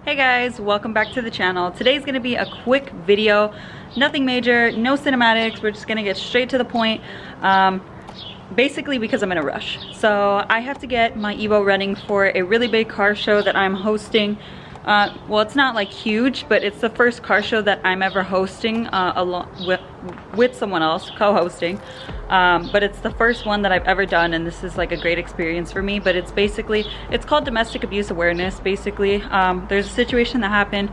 Hey guys, welcome back to the channel. Today's gonna be a quick video, nothing major, no cinematics. We're just gonna get straight to the point. Basically because I'm in a rush. So I have to get my EVO running for a really big car show that I'm hosting. Well, it's not like huge, but it's the first car show that I'm ever hosting along with someone else, co-hosting. But it's the first one that I've ever done, and this is like a great experience for me. But it's called domestic abuse awareness. Basically, there's a situation that happened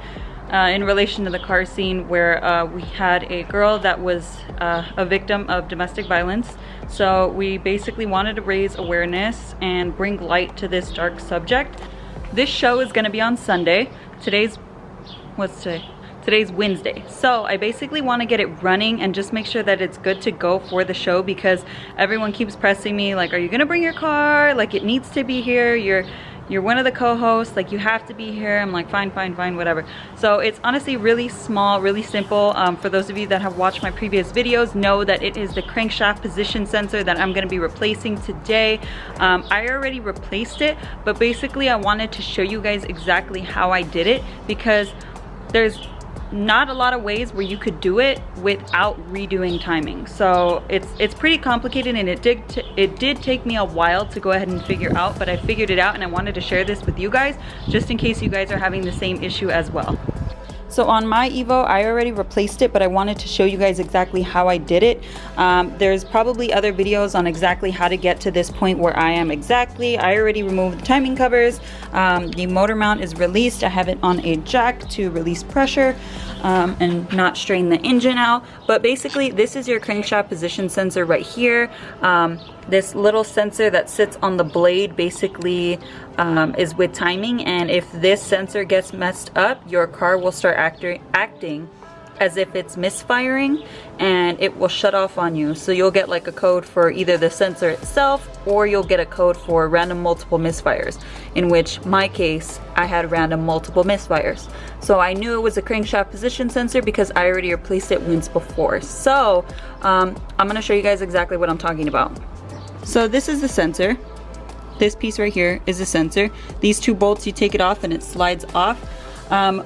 in relation to the car scene where we had a girl that was a victim of domestic violence. So we basically wanted to raise awareness and bring light to this dark subject. This show is going to be on Sunday. What's today? Today's Wednesday. So I basically want to get it running and just make sure that it's good to go for the show, because everyone keeps pressing me like, are you going to bring your car? Like, it needs to be here. You're one of the co-hosts, like you have to be here. I'm like, fine, whatever. So it's honestly really small, really simple. For those of you that have watched my previous videos, know that it is the crankshaft position sensor that I'm gonna be replacing today. I already replaced it, but basically I wanted to show you guys exactly how I did it, because there's not a lot of ways where you could do it without redoing timing. So it's pretty complicated, and it did take me a while to go ahead and figure out, but I figured it out, and I wanted to share this with you guys just in case you guys are having the same issue as well. So on my EVO, I already replaced it, but I wanted to show you guys exactly how I did it. There's probably other videos on exactly how to get to this point where I am exactly. I already removed the timing covers. The motor mount is released. I have it on a jack to release pressure and not strain the engine out. But basically, this is your crankshaft position sensor right here. This little sensor that sits on the blade basically is with timing, and if this sensor gets messed up, your car will start acting as if it's misfiring, and it will shut off on you. So you'll get like a code for either the sensor itself, or you'll get a code for random multiple misfires, in which my case, I had random multiple misfires. So I knew it was a crankshaft position sensor because I already replaced it once before. So I'm gonna show you guys exactly what I'm talking about. So this is the sensor. This piece right here is the sensor. These two bolts, you take it off and it slides off.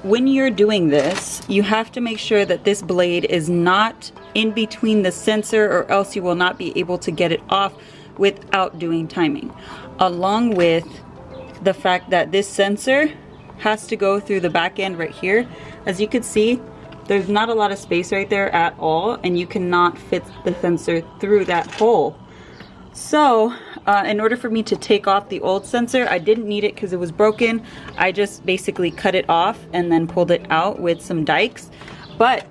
When you're doing this, you have to make sure that this blade is not in between the sensor, or else you will not be able to get it off without doing timing. Along with the fact that this sensor has to go through the back end right here. As you can see, there's not a lot of space right there at all, and you cannot fit the sensor through that hole. So in order for me to take off the old sensor, I didn't need it because it was broken. I just basically cut it off and then pulled it out with some dikes. But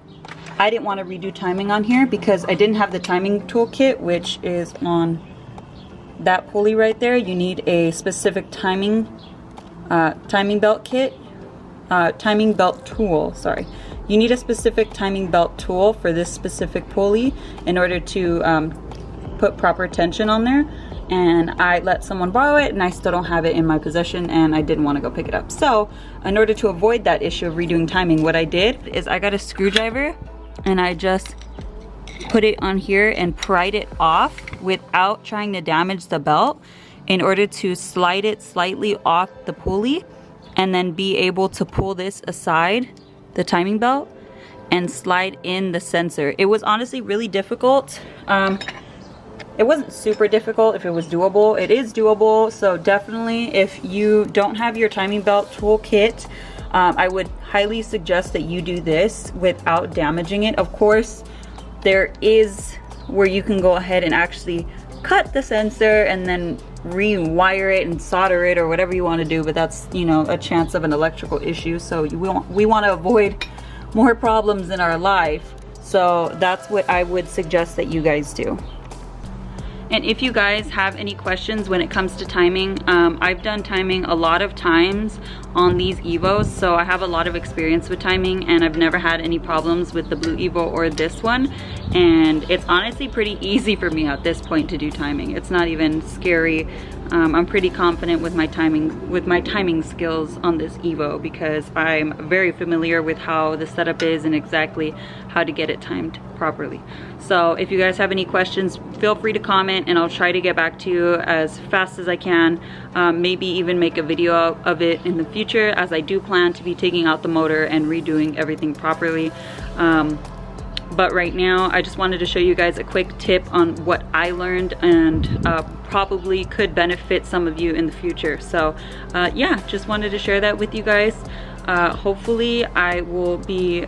I didn't want to redo timing on here because I didn't have the timing toolkit, which is on that pulley right there. You need a specific timing belt kit, timing belt tool, sorry. You need a specific timing belt tool for this specific pulley in order to put proper tension on there, and I let someone borrow it, and I still don't have it in my possession, and I didn't want to go pick it up. So in order to avoid that issue of redoing timing, what I did is I got a screwdriver and I just put it on here and pried it off without trying to damage the belt, in order to slide it slightly off the pulley and then be able to pull this aside, the timing belt, and slide in the sensor. It was honestly really difficult. It wasn't super difficult if it was doable. It is doable, so definitely if you don't have your timing belt toolkit, I would highly suggest that you do this without damaging it. Of course, there is where you can go ahead and actually cut the sensor and then rewire it and solder it or whatever you want to do, but that's, you know, a chance of an electrical issue. So we want to avoid more problems in our life. So that's what I would suggest that you guys do. And if you guys have any questions when it comes to timing, I've done timing a lot of times on these EVOs, so I have a lot of experience with timing, and I've never had any problems with the blue EVO or this one. And it's honestly pretty easy for me at this point to do timing. It's not even scary. I'm pretty confident with my timing skills on this EVO, because I'm very familiar with how the setup is and exactly how to get it timed properly. So if you guys have any questions, feel free to comment. comment and I'll try to get back to you as fast as I can. Maybe even make a video of it in the future, as I do plan to be taking out the motor and redoing everything properly. But right now I just wanted to show you guys a quick tip on what I learned, and probably could benefit some of you in the future. So yeah, just wanted to share that with you guys. Hopefully I will be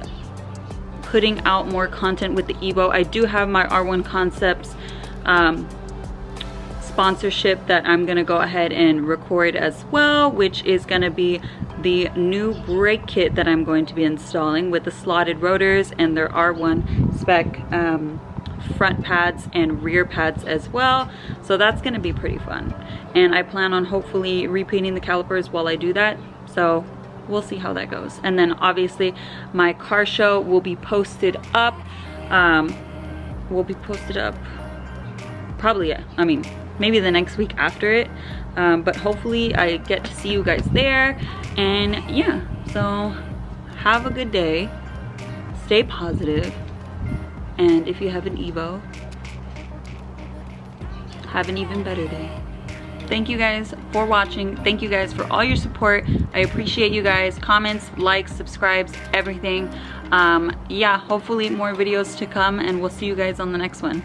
putting out more content with the EVO. I do have my R1 Concepts sponsorship that I'm gonna go ahead and record as well, which is gonna be the new brake kit that I'm going to be installing with the slotted rotors and their R1 spec front pads and rear pads as well. So that's gonna be pretty fun, and I plan on hopefully repainting the calipers while I do that. So we'll see how that goes. And then obviously my car show will be posted up. Probably, I mean, maybe the next week after it. But hopefully I get to see you guys there. And yeah, so have a good day. Stay positive. And if you have an EVO, have an even better day. Thank you guys for watching. Thank you guys for all your support. I appreciate you guys. Comments, likes, subscribes, everything. Yeah, hopefully more videos to come, and we'll see you guys on the next one.